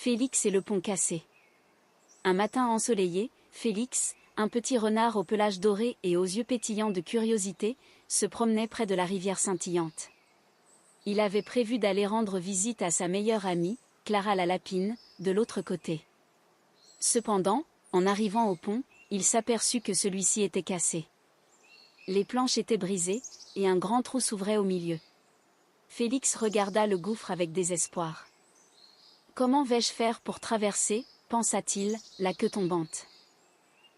Félix et le pont cassé. Un matin ensoleillé, Félix, un petit renard au pelage doré et aux yeux pétillants de curiosité, se promenait près de la rivière scintillante. Il avait prévu d'aller rendre visite à sa meilleure amie, Clara la lapine, de l'autre côté. Cependant, en arrivant au pont, il s'aperçut que celui-ci était cassé. Les planches étaient brisées, et un grand trou s'ouvrait au milieu. Félix regarda le gouffre avec désespoir. « Comment vais-je faire pour traverser ?» pensa-t-il, la queue tombante.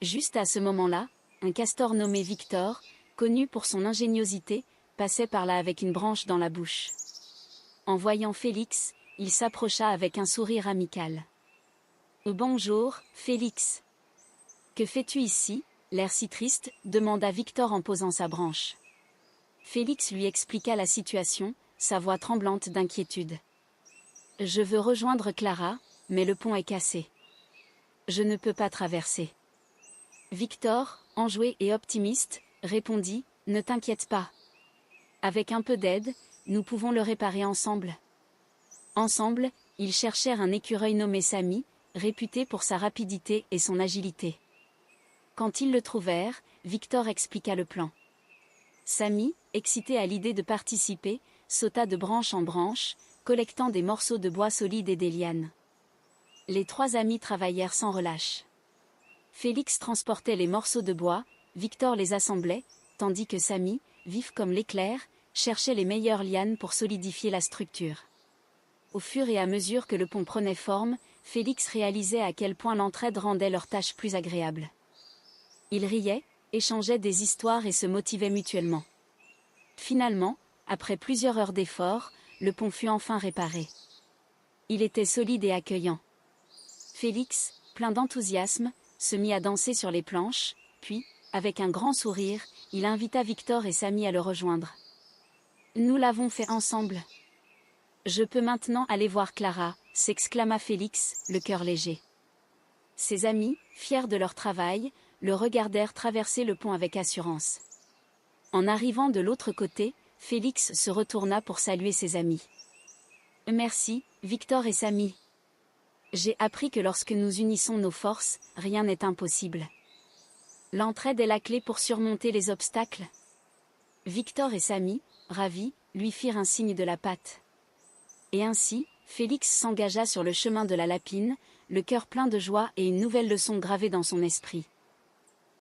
Juste à ce moment-là, un castor nommé Victor, connu pour son ingéniosité, passait par là avec une branche dans la bouche. En voyant Félix, il s'approcha avec un sourire amical. « Bonjour, Félix. Que fais-tu ici, l'air si triste ?» demanda Victor en posant sa branche. Félix lui expliqua la situation, sa voix tremblante d'inquiétude. « Je veux rejoindre Clara, mais le pont est cassé. Je ne peux pas traverser. » Victor, enjoué et optimiste, répondit « Ne t'inquiète pas. Avec un peu d'aide, nous pouvons le réparer ensemble. » Ensemble, ils cherchèrent un écureuil nommé Samy, réputé pour sa rapidité et son agilité. Quand ils le trouvèrent, Victor expliqua le plan. Samy, excité à l'idée de participer, sauta de branche en branche, collectant des morceaux de bois solides et des lianes. Les trois amis travaillèrent sans relâche. Félix transportait les morceaux de bois, Victor les assemblait, tandis que Samy, vif comme l'éclair, cherchait les meilleures lianes pour solidifier la structure. Au fur et à mesure que le pont prenait forme, Félix réalisait à quel point l'entraide rendait leur tâche plus agréable. Ils riaient, échangeaient des histoires et se motivaient mutuellement. Finalement, après plusieurs heures d'efforts, le pont fut enfin réparé. Il était solide et accueillant. Félix, plein d'enthousiasme, se mit à danser sur les planches, puis, avec un grand sourire, il invita Victor et Samy à le rejoindre. « Nous l'avons fait ensemble. Je peux maintenant aller voir Clara », s'exclama Félix, le cœur léger. Ses amis, fiers de leur travail, le regardèrent traverser le pont avec assurance. En arrivant de l'autre côté, Félix se retourna pour saluer ses amis. « Merci, Victor et Samy. J'ai appris que lorsque nous unissons nos forces, rien n'est impossible. L'entraide est la clé pour surmonter les obstacles. » Victor et Samy, ravis, lui firent un signe de la patte. Et ainsi, Félix s'engagea sur le chemin de la lapine, le cœur plein de joie et une nouvelle leçon gravée dans son esprit.